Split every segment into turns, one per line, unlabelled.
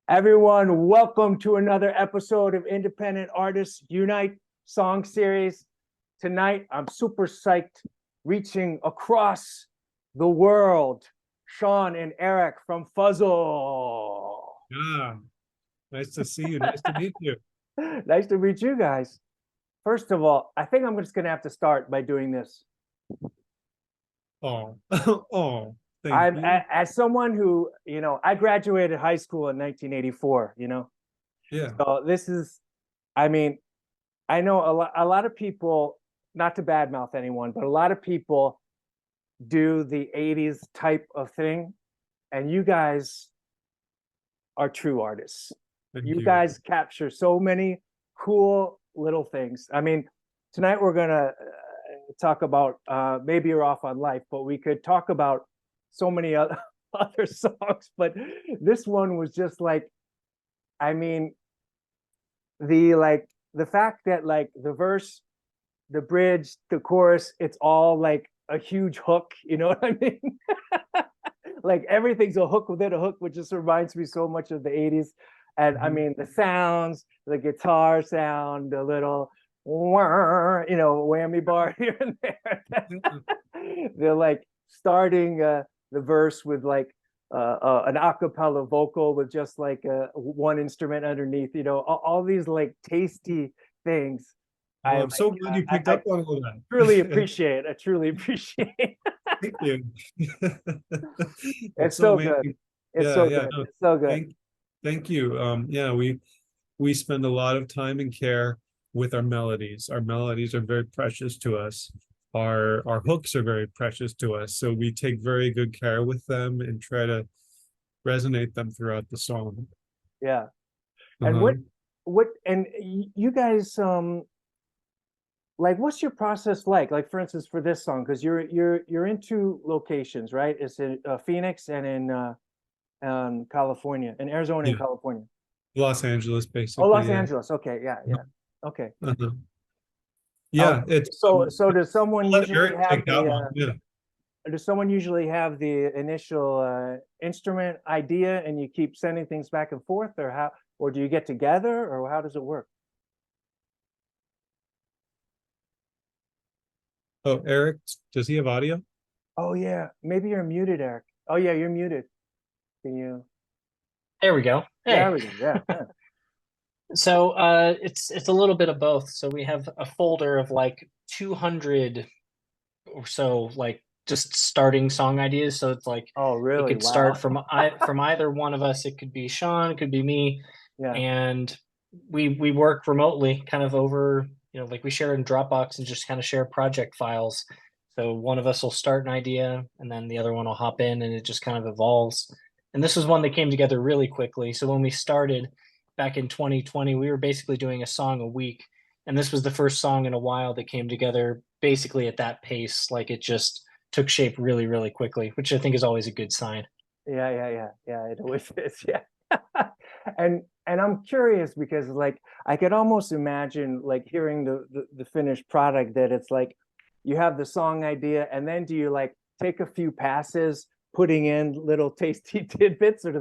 Everyone, welcome to another episode of Independent Artists Unite song series. Tonight, I'm super psyched, reaching across the world. Sean and Eric from Fuzzle.
Ah, nice to see you. Nice to meet you.
Nice to meet you guys. First of all, I think I'm just going to have to start by doing this.
Oh, oh, thank
I'm
you.
as someone who, I graduated high school in 1984,
Yeah.
So this is, I mean, I know a lot of people, not to badmouth anyone, but a lot of people do the 80s type of thing, and you guys are true artists.
Thank
You
you.
guys capture so many cool little things. I mean, tonight we're gonna talk about maybe you're off on life, but we could talk about so many other other songs. But this one was just like, I mean, the fact that like the verse, the bridge, the chorus, it's all like a huge hook. You know what I mean? Like everything's a hook within a hook, which just reminds me so much of the 80s. And I
Mhm.
mean, the sounds, the guitar sound, the little, whammy bar here and there. They're like starting the verse with like an a cappella vocal with just like one instrument underneath, all these like tasty things.
Well,
I
I'm
like,
so glad you picked
I
up on all
truly
that.
appreciate. I truly appreciate.
Thank you. It's
It's
so
so good.
amazing.
It's
Yeah,
so
yeah.
good.
No,
It's so good.
thank, thank you. Yeah, we spend a lot of time and care with our melodies. Our melodies are very precious to us. Our hooks are very precious to us. So we take very good care with them and try to resonate them throughout the song.
Yeah. And
Uh-huh.
and you guys like what's your process like? Like for instance for this song, because you're in two locations, right? It's in Phoenix and in California, in Arizona and
Yeah,
California.
Los Angeles,
Oh,
basically.
Los
Yeah.
Angeles. Okay, yeah, yeah. Okay.
Uh-huh.
Okay.
Yeah, it's
So does someone
I'll let
usually
Eric
have
take that
the
one. Yeah.
initial instrument idea and you keep sending things back and forth, or how, or do you get together, or how does it work?
Oh, Eric, does he have audio?
Oh yeah, maybe you're muted, Eric. Oh yeah, you're muted. Can you?
There we go.
There
Hey.
we go. Yeah, yeah.
So it's a little bit of both. So we have a folder of like 200 or so like just starting song ideas. So it's like
Oh
it
really?
could start
Wow.
from either one of us. It could be Sean, it could be me,
Yeah.
and we work remotely kind of over, like we share in Dropbox and just kind of share project files. So one of us will start an idea and then the other one will hop in and it just kind of evolves. And this was one that came together really quickly. So when we started back in 2020, we were basically doing a song a week. And this was the first song in a while that came together basically at that pace. Like it just took shape really, really quickly, which I think is always a good sign.
Yeah, yeah, yeah, yeah. It always is. Yeah. And I'm curious because like I could almost imagine like hearing the finished product, that it's like you have the song idea and then do you like take a few passes putting in little tasty tidbits, or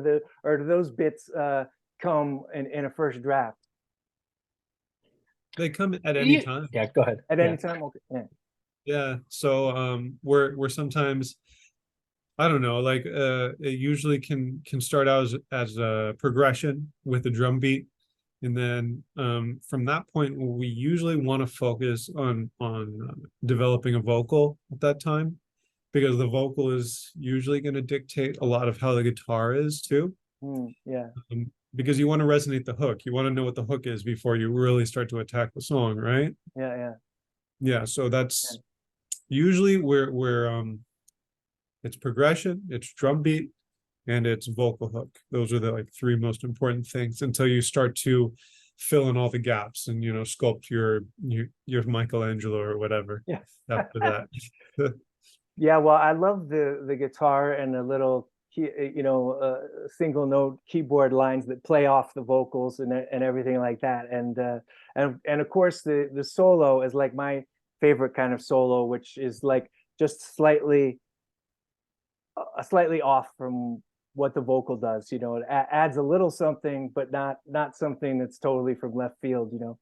do those bits come in a first draft
They come at any time.
Yeah, go ahead.
at
Yeah.
any time? Okay. Yeah.
Yeah. So we're sometimes I don't know, like it usually can start out as a progression with a drum beat. And then from that point, we usually want to focus on developing a vocal at that time, because the vocal is usually going to dictate a lot of how the guitar is too.
Yeah.
Because you want to resonate the hook. You want to know what the hook is before you really start to attack the song, right?
Yeah. Yeah.
Yeah. So
Yeah.
that's usually where it's progression, it's drum beat, and it's vocal hook. Those are the like three most important things until you start to fill in all the gaps and sculpt your Michelangelo or whatever
Yes.
after that.
Yeah, well, I love the guitar and the little single note keyboard lines that play off the vocals and everything like that. And of course the solo is like my favorite kind of solo, which is like just slightly off from what the vocal does. You know, it adds a little something, but not something that's totally from left field. You know.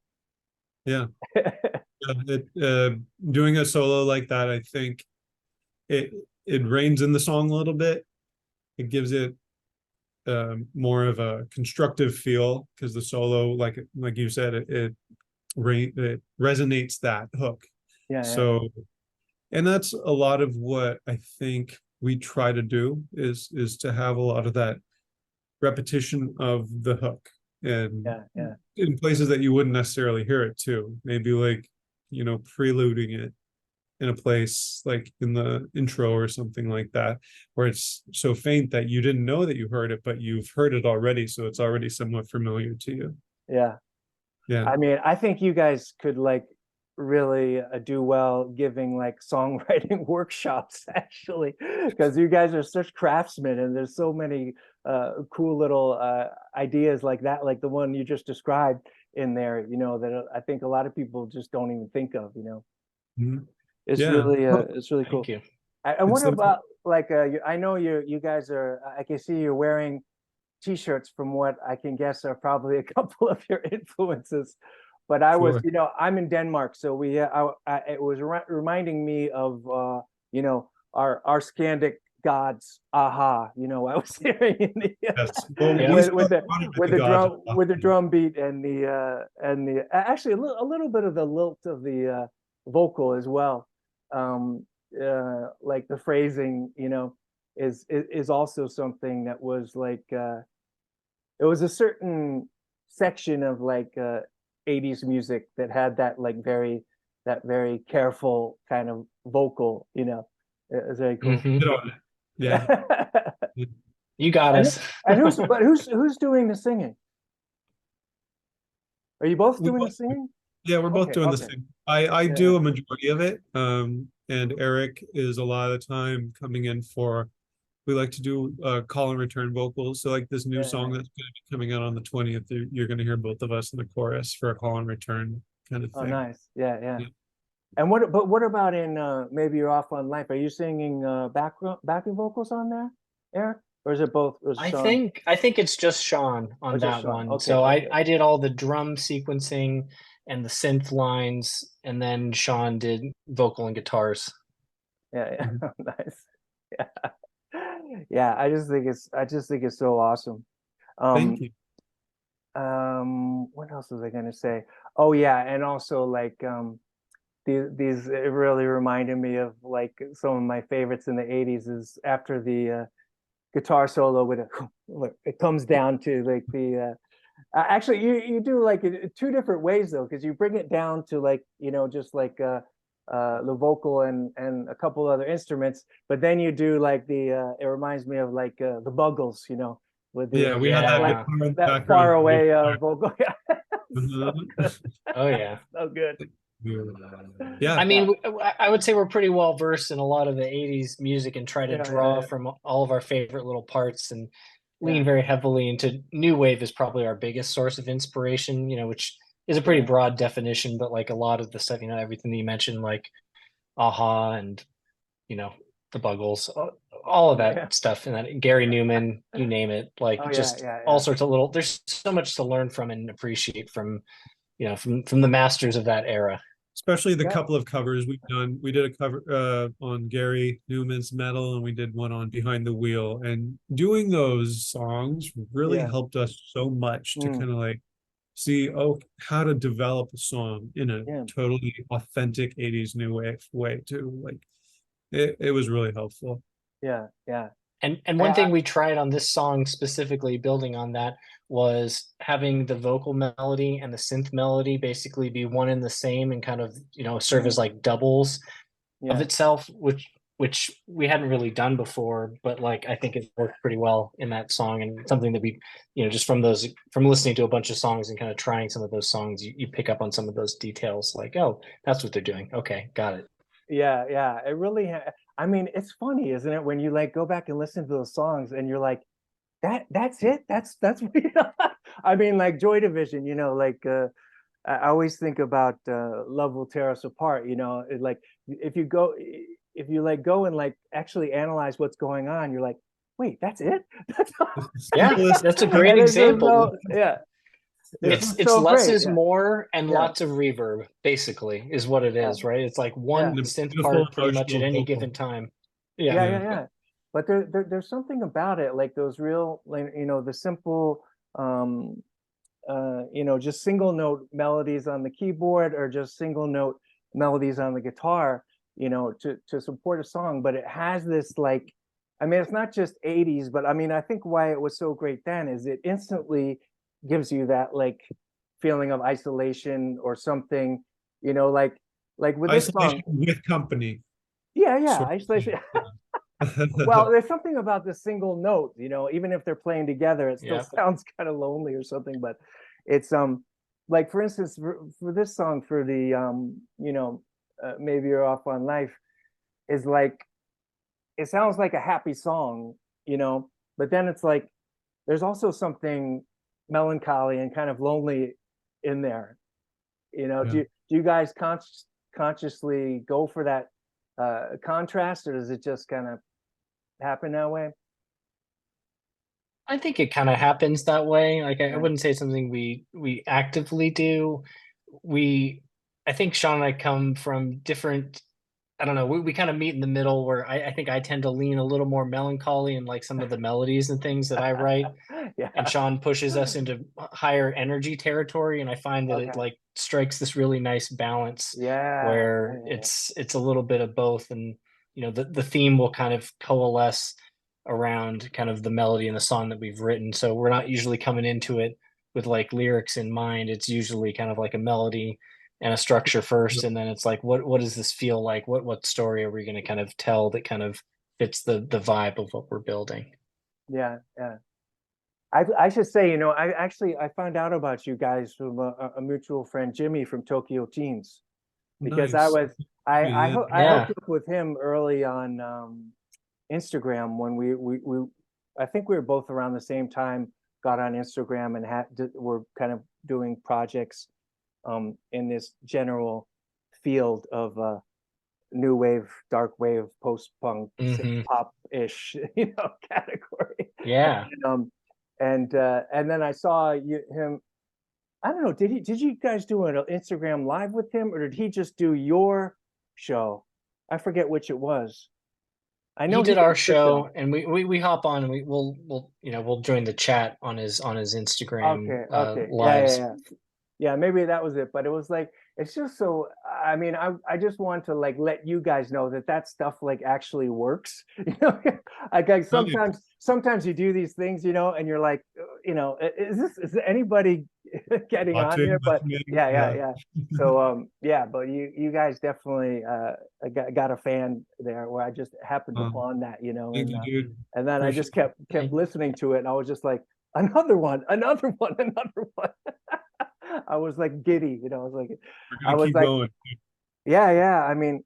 Yeah. Doing a solo like that, I think it it reins in the song a little bit. It gives it more of a constructive feel because the solo, like you said, it resonates that hook.
Yeah,
So, and that's a lot of what I think we try to do is to have a lot of that repetition of the hook and
yeah.
in places that you wouldn't necessarily hear it too. Maybe like, preluding it in a place like in the intro or something like that, where it's so faint that you didn't know that you heard it, but you've heard it already, so it's already somewhat familiar to you.
Yeah.
Yeah.
I mean, I think you guys could like really do well giving like songwriting workshops actually, because you guys are such craftsmen and there's so many cool little ideas like that, like the one you just described in there, that I think a lot of people just don't even think of,
Mhm.
It's
Yeah.
really
Well,
it's really cool.
Thank you.
And
it's
what
the
about like I know you guys are, I can see you're wearing t-shirts from what I can guess are probably a couple of your influences. But I was,
sure.
I'm in Denmark, so it was reminding me of our Scandic gods. Aha, I was hearing in the,
Yes. Well,
Yeah.
we
with
still
the
run it
with
the
the
gods.
drum beat and the actually a little bit of the lilt of the vocal as well. Like the phrasing, is also something that was like it was a certain section of like 80s music that had that very careful kind of vocal, it was very cool.
Hmm.
Get on it. Yeah.
You got
and
us.
and who's doing the singing? Are you both
We
doing the
both,
singing?
yeah, we're both
Okay,
doing the
okay.
same. I
Yeah,
do a majority of it. And Eric is a lot of the time coming in for, we like to do call and return vocals. So like this new
yeah.
song that's going to be coming out on the 20th, you're going to hear both of us in the chorus for a call and return kind of
Oh,
thing.
nice. Yeah.
Yeah.
And what about in maybe you're off on life? Are you singing backing vocals on there, Eric? Or is it both? Or is it Sean?
I think it's just Sean
Or
on
just
that
Sean?
one.
Okay,
So
okay.
I did all the drum sequencing and the synth lines, and then Sean did vocal and guitars.
Yeah.
Mhm.
Nice. Yeah. Yeah, I just think it's so awesome.
Thank
Um,
you.
what else was I gonna say? Oh yeah, and also like these it really reminded me of like some of my favorites in the 80s is after the guitar solo with it comes down to like the actually you do like it two different ways though, because you bring it down to like just like the vocal and a couple other instruments, but then you do like the it reminds me of like the Buggles, with
Yeah,
the
we had that
like
Yeah.
guitar in the
that far
background.
away vocal. Yeah, so good,
Mhm.
Oh yeah.
so good.
Yeah.
I
Yeah,
mean, I would say we're pretty well versed in a lot of the 80s music and try to draw
yeah,
from all of our favorite little parts and lean
yeah,
very heavily into new wave is probably our biggest source of inspiration, which is a pretty
yeah,
broad definition, but like a lot of the stuff, everything that you mentioned, like Aha and, you know, the Buggles, all of
yeah.
that stuff. And then Gary Newman, you name it, like
Oh yeah,
just
yeah,
all
yeah.
sorts of little, there's so much to learn from and appreciate from, from the masters of that era.
Especially the
Yeah,
couple of covers we've done. We did a cover on Gary Newman's Metal, and we did one on Behind the Wheel. And doing those songs really
yeah.
helped us so much to
Mm,
kind of like see, how to develop a song in a
yeah,
totally authentic 80s new way too. Like it was really helpful.
yeah.
And one
I,
thing we tried on this song specifically, building on that, was having the vocal melody and the synth melody basically be one and the same and kind of, serve as
mm,
like doubles of
yeah,
itself, which we hadn't really done before, but like I think it worked pretty well in that song and something that we, just from listening to a bunch of songs and kind of trying some of those songs, you pick up on some of those details like, oh, that's what they're doing. Okay, got it.
yeah. It really, I mean, it's funny, isn't it, when you like go back and listen to those songs and you're like, that's it. That's what, I mean, like Joy Division, like I always think about Love Will Tear Us Apart, like if you go if you like go and like actually analyze what's going on, you're like, wait, that's it? That's all.
Yeah,
Simplest-
that's a great
And it's just
example.
yeah,
Yeah.
it's just
It's
so
less
great.
is
Yeah,
more and
yeah,
lots of reverb, basically, is what it
yeah,
is, right? It's like
yeah,
one
And a
synth
beautiful
part pretty much at
emotional
any
vocal.
given time.
yeah,
Yeah.
yeah,
Yeah.
yeah. But there's something about it, like those real, like, the simple, just single note melodies on the keyboard or just single note melodies on the guitar, to support a song. But it has this like, I mean, it's not just 80s, but I mean, I think why it was so great then is it instantly gives you that like feeling of isolation or something, like with this
Isolation
song.
with company.
Yeah, yeah,
Sort of
isolation.
thing.
Well, there's something about the single note, even if they're playing together, it still
Yeah.
sounds kind of lonely or something. But it's like for instance, for this song, for the maybe you're off on life, is like it sounds like a happy song, but then it's like there's also something melancholy and kind of lonely in there.
Yeah.
Do you guys consciously go for that contrast, or does it just kind of happen that way?
I think it kind of happens that way. Like I
Yeah.
wouldn't say something we actively do. We I think Sean and I come from different, I don't know, we kind of meet in the middle where I think I tend to lean a little more melancholy in like some of the melodies and things that I write.
Yeah.
And Sean pushes us into higher energy territory, and I find that it
Okay.
like strikes this really nice balance
Yeah.
where
Yeah.
it's a little bit of both, and the theme will kind of coalesce around kind of the melody and the song that we've written. So we're not usually coming into it with like lyrics in mind. It's usually kind of like a melody and a structure first, and then it's like what does this feel like? What story are we going to kind of tell that kind of fits the vibe of what we're building?
Yeah. Yeah. I should say, I found out about you guys from a mutual friend, Jimmy from Tokyo Teens, because
Nice. Yeah.
I
Yeah.
hooked up with him early on Instagram when we I think we were both around the same time, got on Instagram and were kind of doing projects in this general field of new wave, dark wave, post punk, synth
Hmm.
pop ish, category.
Yeah.
And then I saw him. I don't know. Did you guys do an Instagram live with him, or did he just do your show? I forget which it was. I
He
know he
did
did
our
your
show,
show.
and we hop on, and we'll join the chat on his Instagram
Okay, okay, yeah, yeah,
lives.
yeah. Yeah, maybe that was it, but it was like it's just so, I mean, I just want to like let you guys know that that stuff like actually works. Like
Nice.
sometimes you do these things, and you're like, is anybody getting on
Watching,
here? But
listening.
yeah, yeah,
Yeah.
yeah. So yeah, but you guys definitely got a fan there where I just happened upon that,
Thank you, dude.
and then I just
Appreciate
kept listening to it, and I was just like, another one, another one, another one. I was like giddy,
We're
I
gonna
was
keep
like,
going.
yeah, yeah. I mean,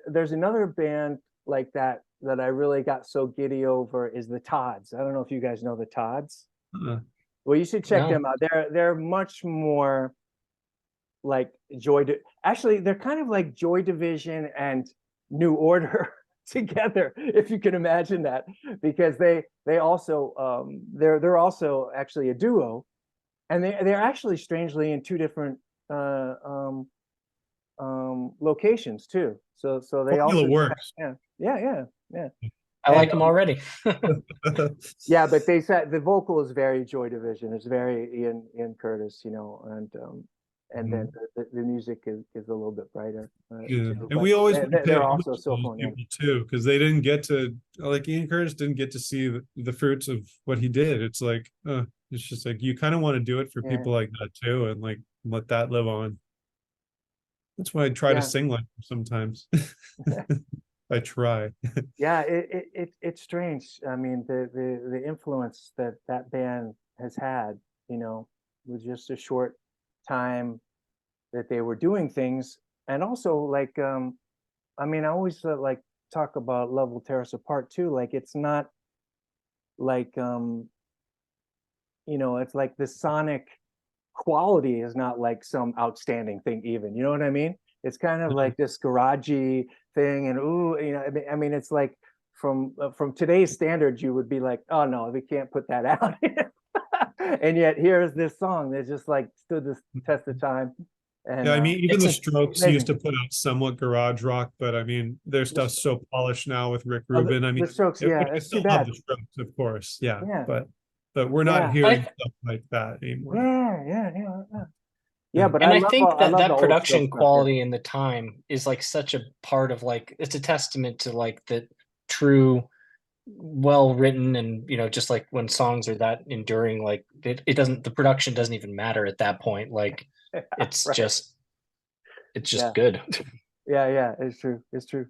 there's another band like that I really got so giddy over is the Todds. I don't know if you guys know the Todds.
Uh,
Well, you should check
No.
them out. They're much more like actually, they're kind of like Joy Division and New Order together, if you can imagine that, because they also they're also actually a duo, and they're actually strangely in two different uh locations too. So they
formula
also,
works.
yeah, yeah, yeah, yeah.
I
And
like him already.
yeah, but they said the vocal is very Joy Division. It's very Ian Curtis, and then
Mhm.
the music is a little bit brighter
Yeah.
too.
And
But
we always want to pay
they're
homage
also
to
so
those
phone in.
people too, because they didn't get to, like Ian Curtis didn't get to see the fruits of what he did. It's like, it's just like you kind of want to do it for
Yeah,
people like that too, and like let that live on. That's why I try to
yeah,
sing like him sometimes. I try.
yeah. It's strange. I mean, the influence that that band has had, with just a short time that they were doing things, and also like I mean, I always like talk about Love Will Tear Us Apart too. Like it's not like it's like the sonic quality is not like some outstanding thing even. You know what I mean? It's kind of like this garagey thing, and ooh, I mean it's like from today's standards, you would be like, oh no, we can't put that out. And yet here's this song that just like stood the test of time. And
Yeah, I mean, even
It's
the
a-
Strokes used
amazing.
to put out somewhat garage rock, but I mean, their
The,
stuff's so polished now with Rick
oh,
Rubin. I mean,
the Strokes, yeah,
I
it's too
still love
bad.
the Strokes, of course, yeah,
Yeah,
but we're not
yeah,
hearing
I
stuff like that anymore.
yeah. Yeah,
Yeah,
but
and I think
I
that
love the
that
old Strokes
production
stuff. Yeah.
quality in the time is like such a part of like it's a testament to like the true well written and just like when songs are that enduring like it doesn't the production doesn't even matter at that point like it's
Right.
just it's
Yeah,
just good.
yeah. It's true. It's true.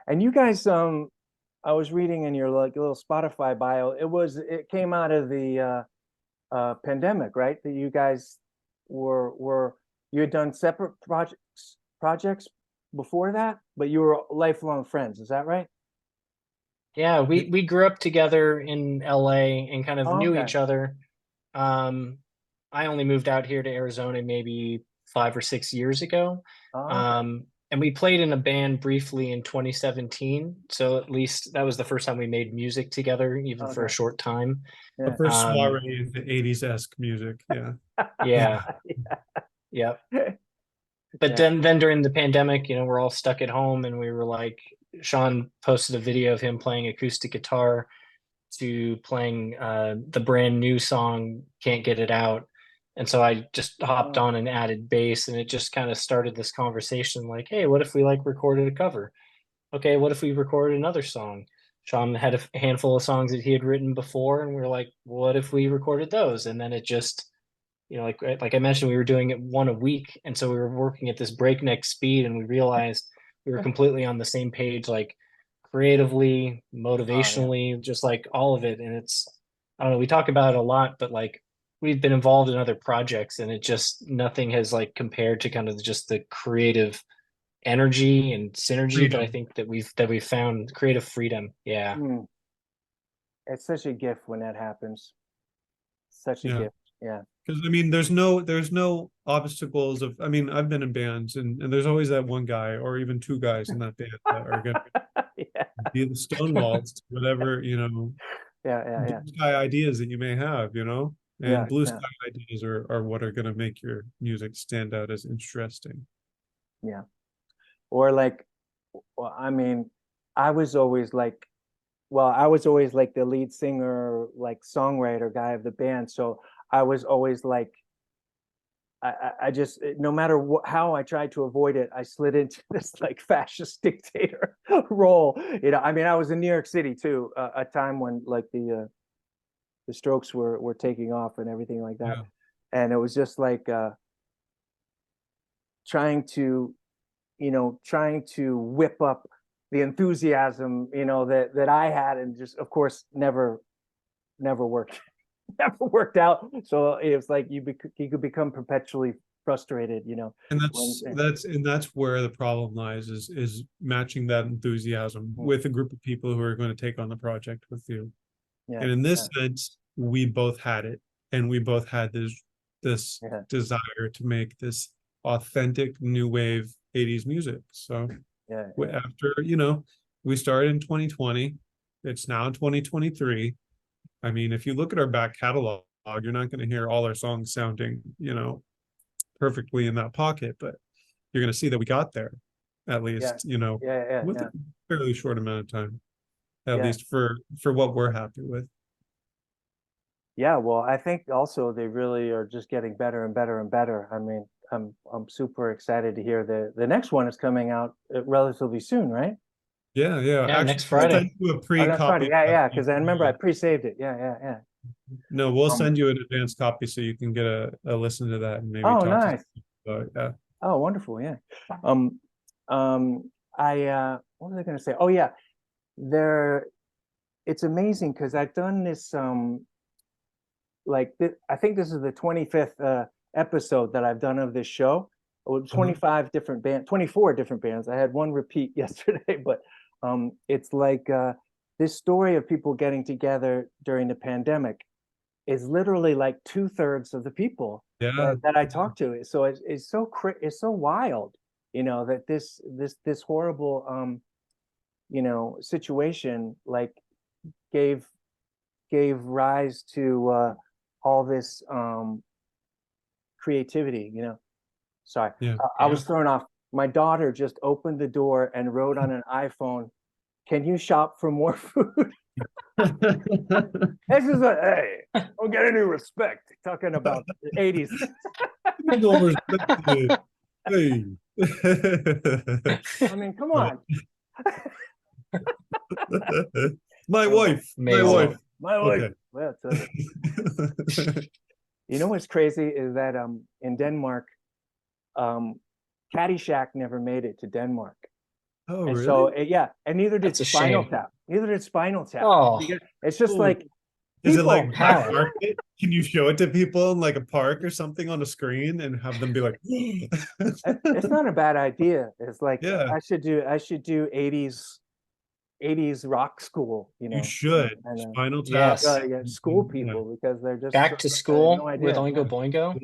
And you guys, I was reading in your like little Spotify bio, it came out of the pandemic, right? That you guys were you had done separate projects before that, but you were lifelong friends. Is that right?
Yeah, we grew up together in LA and kind of
Oh,
knew
okay.
each other. um I only moved out here to Arizona maybe 5 or 6 years ago.
Oh, okay.
And we played in a band briefly in 2017. So at least that was the first time we made music together, even for a
Okay.
short time.
the
Yeah.
first
Um,
soiree is the 80s-esque music, yeah.
yeah, yeah. But
Yeah.
then during the pandemic, we're all stuck at home and we were like, Sean posted a video of him playing acoustic guitar to playing the brand new song "Can't Get It Out," and so I just hopped
Oh,
on and added bass, and it just kind of started this conversation like, hey, what if we like recorded a cover? Okay, what if we recorded another song? Sean had a handful of songs that he had written before, and we are like, what if we recorded those? And then it just, like I mentioned, we were doing it one a week, and so we were working at this breakneck speed, and we realized we were completely on the same page, like creatively,
oh yeah.
motivationally, just like all of it. And it's, I don't know, we talk about it a lot, but like we've been involved in other projects, and it just nothing has like compared to kind of just the creative energy and synergy that I
Freedom.
think that we've found, creative freedom. Yeah.
Mm, it's such a gift when that happens. Such a
Yeah,
gift. Yeah.
because I mean, there's no obstacles of. I mean, I've been in bands, and there's always that one guy or even two guys in that band that are going to
Yeah.
be the stonewalls to whatever
Yeah.
blue sky ideas that you may have, and
Yeah.
blue
Yeah.
sky ideas are what are going to make your music stand out as interesting.
Yeah. Or like, well, I mean, I was always like, I was always like the lead singer, like songwriter guy of the band. So I was always like, I just, no matter how I tried to avoid it, I slid into this like fascist dictator role. I mean, I was in New York City too, a time when like the Strokes were taking off and everything like that.
Yeah,
And it was just like trying to trying to whip up the enthusiasm, that I had, and just, of course, never worked, never worked out. So it's like you could become perpetually frustrated,
and
when,
that's where the problem lies is matching that enthusiasm with a group of people who are going to take on the project with you.
yeah,
And in this
yeah,
sense, we both had it, and we both had this
yeah,
desire to make this authentic new wave 80s music. So
yeah, yeah,
after, we started in 2020, it's now 2023. I mean, if you look at our back catalog, you're not going to hear all our songs sounding, perfectly in that pocket, but you're going to see that we got there, at
yeah,
least, with
yeah,
a fairly short amount of time, at
yeah.
least for what we're happy with.
Yeah, well, I think also they really are just getting better and better and better. I mean, I'm super excited to hear the next one is coming out relatively soon, right?
Yeah.
Yeah,
Actually,
next
we'll send
Friday.
you a
Oh, next Friday.
pre-copy.
Yeah, because I remember I pre-saved it. Yeah.
No, we'll
Um,
send you an advanced copy so you can get a listen to that and maybe
oh,
talk to
nice.
some about it. Yeah.
Oh, wonderful. Yeah. Um, I what was I going to say? Oh, yeah. There, it's amazing because I've done this I think this is the 25th episode that I've done of this show. With
Uh-huh.
25 different 24 different bands. I had one repeat yesterday, but it's like this story of people getting together during the pandemic is literally like 2/3 of the people
Yeah.
that I talk to. So it's so wild, that this horrible situation like gave rise to all this creativity, Sorry,
Yeah.
I was thrown off. My daughter just opened the door and wrote on an iPhone, "Can you shop for more food?" This is hey, don't get any respect talking about the 80s.
No respect to you. Hey.
I mean, come on.
My wife. My
Amazing.
wife.
My wife.
Okay.
Well, what's crazy is that in Denmark, Caddyshack never made it to Denmark.
Oh,
And
really?
so and neither did
That's a
Spinal
shame.
Tap. Neither did Spinal Tap.
Oh.
Because it's just
Oh.
like
Is it like
people.
How?
market? Can you show it to people in like a park or something on a screen and have them be like,
It's not a bad idea. It's like
yeah,
I should do 80s rock school,
you should.
and
Spinal Tap.
Yes.
school
Yeah.
people because they're just
Back to
no
school with
idea.
Oingo Boingo.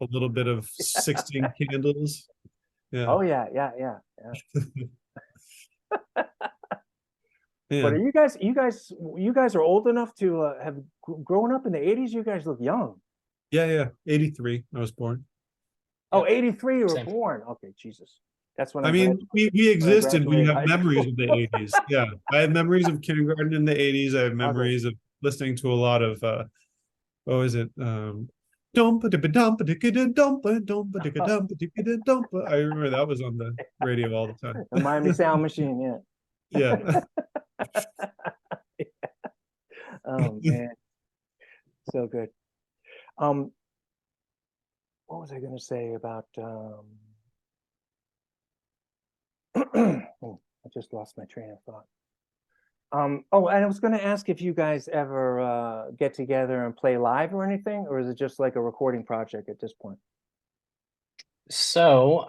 A little bit of 16 candles. Yeah.
Oh yeah. But
Man.
are you guys are old enough to have grown up in the 80s? You guys look young.
Yeah. 83. I was born.
Oh, 83 you were
Same.
born. Okay, Jesus. That's when
I mean, we existed. We
graduated
have
high
memories
school.
of the 80s. Yeah. I have memories of kindergarten in the 80s. I have
Okay.
memories of listening to a lot of what was it? Dumpa. I remember that was on the radio all the time.
The Miami Sound Machine, yeah.
Yeah.
Oh man, so good. What was I going to say about? Oh, I just lost my train of thought. Oh, and I was going to ask if you guys ever get together and play live or anything, or is it just like a recording project at this point?
So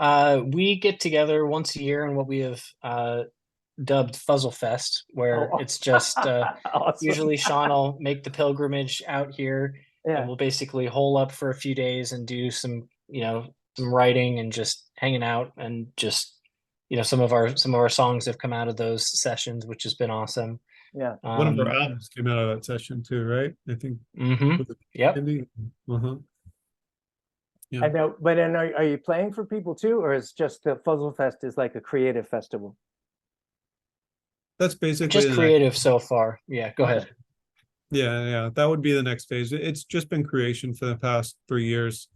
we get together once a year in what we have dubbed Fuzzle Fest, where it's just
Awesome.
usually Sean will make the pilgrimage out here, and
Yeah.
we'll basically hole up for a few days and do some some writing and just hanging out, and just some of our songs have come out of those sessions, which has been awesome.
Yeah.
One of our albums came out of that session too, right? I think.
Yep.
Uh-huh. Yeah.
I know, but then are you playing for people too, or is just the Fuzzle Fest is like a creative festival?
That's basically
Just creative so far. Yeah, go ahead.
Yeah. That would be the next phase. It's just been creation for the past 3 years.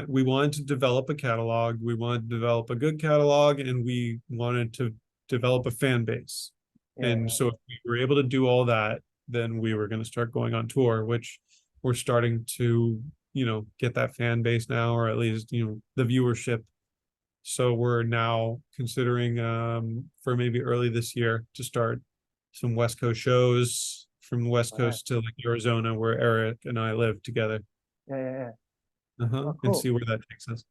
We wanted to develop a catalog. We wanted to develop a good catalog, and we wanted to develop a fan base.
Yeah.
And so if we were able to do all that, then we were going to start going on tour, which we're starting to, get that fan base now, or at least, the viewership. So we're now considering for maybe early this year to start some West Coast shows, from the West Coast to like Arizona, where Eric and I live together.
Yeah.
Oh,
cool.
And see where that takes us.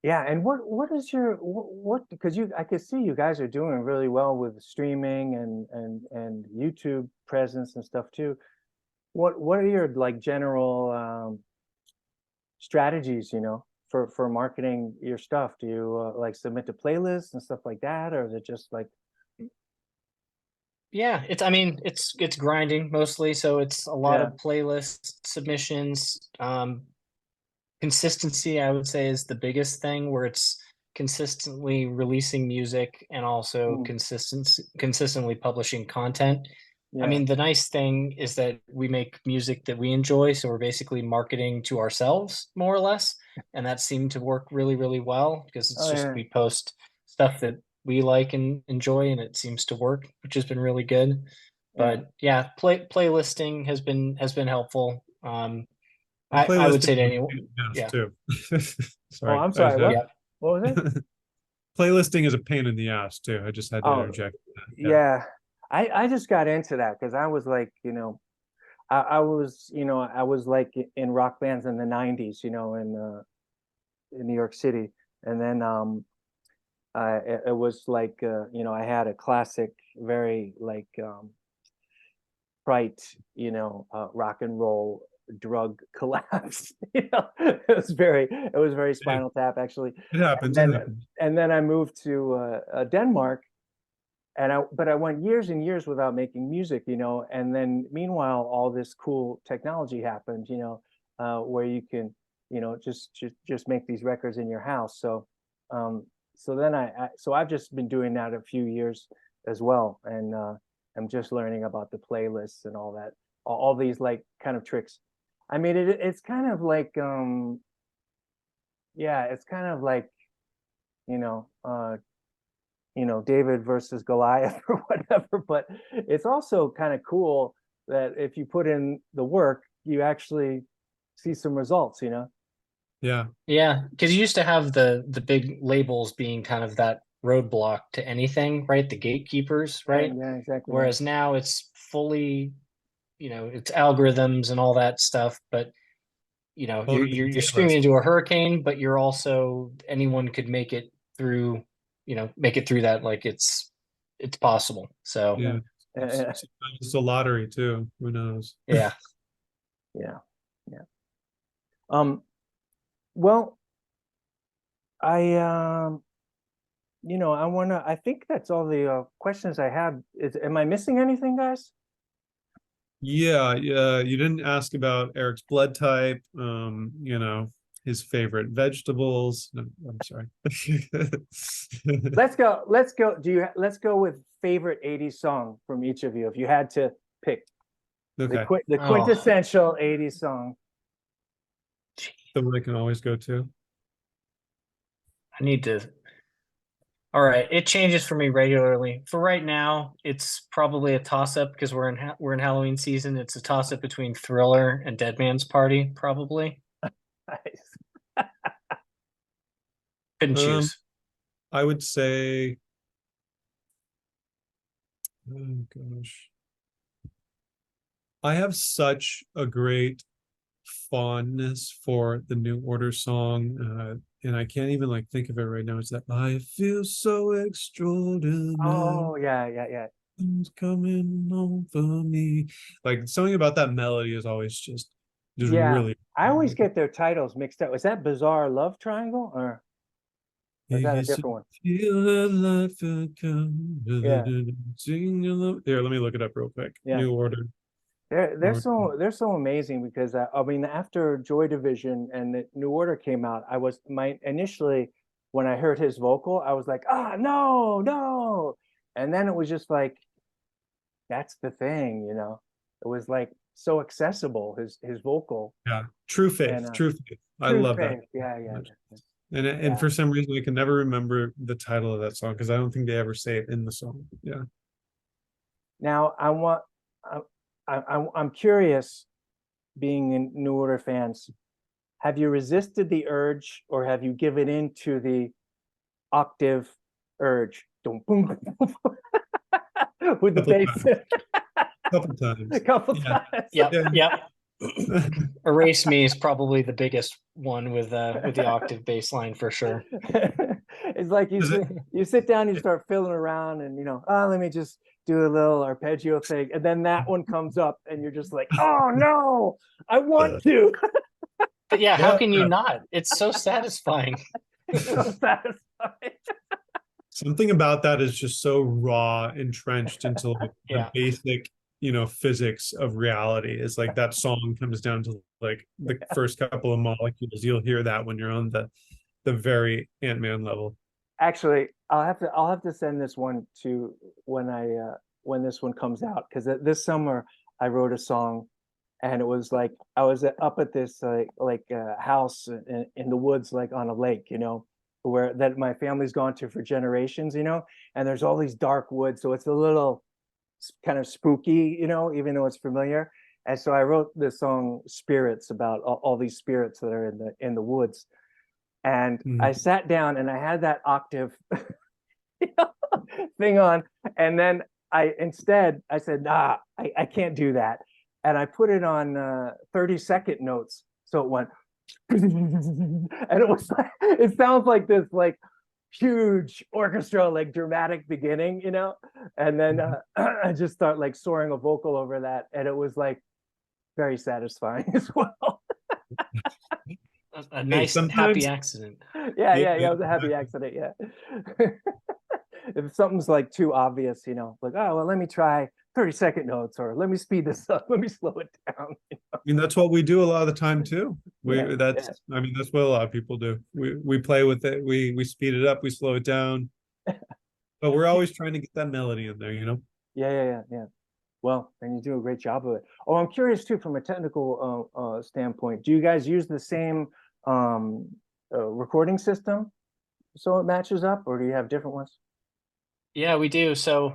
Yeah, and what is your what because I can see you guys are doing really well with streaming and YouTube presence and stuff too. What are your like general strategies, for marketing your stuff? Do you like submit to playlists and stuff like that, or is it just like
Yeah, it's grinding mostly, so it's a lot of playlist submissions. Consistency, I would say, is the biggest thing, where it's consistently releasing music and also consistently publishing content. I mean, the nice thing is that we make music that we enjoy, so we're basically marketing to ourselves more or less, and that seemed to work really, really well, because it's we post stuff that we like and enjoy, and it seems to work, which has been really good. But yeah, playlisting has been helpful. I would say to anyone,
too.
Oh, I'm sorry. What was it?
Playlisting is a pain in the ass too. I just had to interject.
Yeah. I just got into that because I was like, I was like in rock bands in the 90s, in New York City. And then it was like I had a classic, very like bright, rock and roll drug collapse. It was very Spinal Tap, actually.
It happens.
And then I moved to Denmark, but I went years and years without making music, and then meanwhile, all this cool technology happened, where you can, just make these records in your house. So then so I've just been doing that a few years as well, and I'm just learning about the playlists and all that, all these like kind of tricks. I mean, it's kind of like, yeah, it's kind of like, you know, uh, David versus Goliath or whatever. But it's also kind of cool that if you put in the work, you actually see some results,
Yeah.
Yeah, because you used to have the big labels being kind of that roadblock to anything, right? The gatekeepers, right?
Yeah, exactly.
Whereas now it's fully, it's algorithms and all that stuff, but
Totally
you're
dateless.
screaming into a hurricane, but you're also anyone could make it through, make it through that like it's possible. So
Yeah.
Yeah.
Sometimes it's a lottery too. Who knows?
yeah.
Yeah. Yeah. Well, I I think that's all the questions I had. Am I missing anything, guys?
Yeah, yeah. You didn't ask about Eric's blood type, his favorite vegetables. No, I'm sorry.
Let's go. Let's go with favorite 80s song from each of you if you had to pick
Okay.
the
Oh,
quintessential 80s song.
The one I can always go to.
I need to. All right, it changes for me regularly. For right now, it's probably a toss-up because we're in Halloween season. It's a toss-up between Thriller and Dead Man's Party, probably.
Nice.
Couldn't
Um,
choose.
I would say, oh gosh, I have such a great fondness for the New Order song, and I can't even like think of it right now. It's that I feel so extraordinary.
Oh yeah, yeah, yeah.
Things coming over me. Like something about that melody is always just
Yeah.
really.
I always get their titles mixed up. Was that Bizarre Love Triangle or was
If
that a
you still
different one?
feel that life will come,
Yeah,
sing your love. Here, let me look it up real quick.
yeah.
New Order. Or
They're so amazing because I mean after Joy Division and the New Order came out, I was my initially when I heard his vocal, I was like, ah no, no. And then it was just like that's the thing. It was like so accessible, his vocal
yeah, True
and
Faith. True Faith. I
True
love that
Faith. Yeah,
so
yeah,
much.
yeah.
And
Yeah.
for some reason I can never remember the title of that song because I don't think they ever say it in the song. Yeah.
Now I want I'm curious, being in New Order fans, have you resisted the urge or have you given in to the octave urge? Dum, boom, boom, boom, with the
Couple
bass
times. Couple
a
times.
couple
Yeah.
times.
Yep,
Yeah.
yep. Erase Me is probably the biggest one with the octave bass line for sure.
It's like
Is it?
you sit down, you start fiddling around, and oh, let me just do a little arpeggio thing, and then that one comes up, and you're just like, oh no, I want to.
But yeah, how
Yeah.
can you not? It's so satisfying.
It's so satisfying.
Something about that is just so raw, entrenched into like the
Yeah.
basic, physics of reality. It's like that song comes down to like the first couple of molecules. You'll hear that when you're on the very Ant-Man level.
Actually, I'll have to send this one to when this one comes out because this summer I wrote a song and it was like I was up at this house in the woods like on a lake, where that my family's gone to for generations, and there's all these dark woods, so it's a little kind of spooky, even though it's familiar. And so I wrote this song Spirits about all these spirits that are in the woods. And
Mm.
I sat down and I had that octave thing on. And then I said, nah, I can't do that. And I put it on 30-second notes. So it went, and it was like, it sounds like this like huge orchestra, like dramatic beginning, and then I just start like soaring a vocal over that. And it was like very satisfying as well.
A
Hey,
nice happy
sometimes
accident.
Yeah,
yeah,
yeah, yeah. It was a happy accident. Yeah. if something's like too obvious, you know, like, oh, well, let me try 30-second notes, or let me speed this up, let me slow it down.
I mean, that's what we do a lot of the time too.
Yeah,
That's, I mean, that's what a lot of people do. We play with it. We speed it up, we slow it down, but we're always trying to get that melody in there, you know?
Yeah. Well, and you do a great job of it. Oh, I'm curious too, from a technical standpoint, do you guys use the same recording system so it matches up, or do you have different ones?
Yeah, we do. So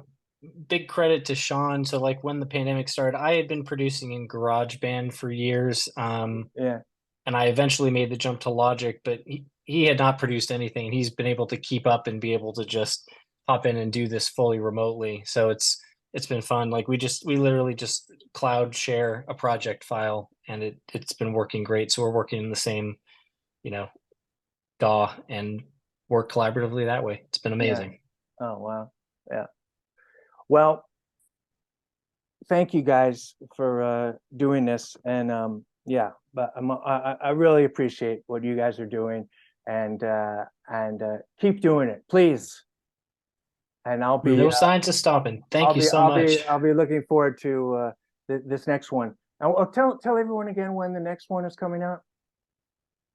big credit to Sean. So like when the pandemic started, I had been producing in GarageBand for years.
Yeah,
And I eventually made the jump to Logic, but he had not produced anything, and he's been able to keep up and be able to just hop in and do this fully remotely. So it's been fun. Like we literally just cloud share a project file, and it's been working great. So we're working in the same, you know, DAW and work collaboratively that way. It's been
yeah.
amazing.
Oh, wow. Yeah. Well, thank you guys for doing this, and yeah, but I really appreciate what you guys are doing, and keep doing it, please. And I'll be
No signs of stopping. Thank you so much.
I'll be looking forward to this next one. And tell everyone again when the next one is coming out.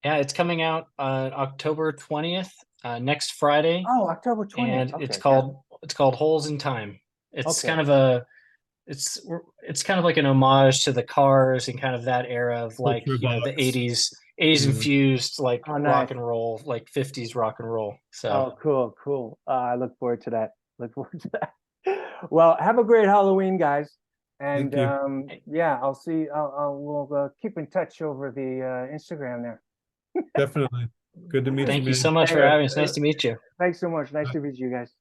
Yeah, it's coming out October 20th, next Friday,
Oh, October 20th.
and
Okay,
it's called Holes in Time. It's
okay.
kind of a it's it's kind of like an homage to the Cars and kind of that era of like,
Ultra
you know, the
Vox.
80s
Yeah.
infused like
Oh, nice.
rock and roll, like 50s rock and roll. So
Oh, cool. I look forward to that. Look forward to that. Well, have a great Halloween, guys. And
Thank you.
yeah, we'll keep in touch over the Instagram there.
Definitely. Good to meet you,
thank you
man.
so much for
Hey,
having us. Nice to meet you.
thanks so much. Nice to meet you guys.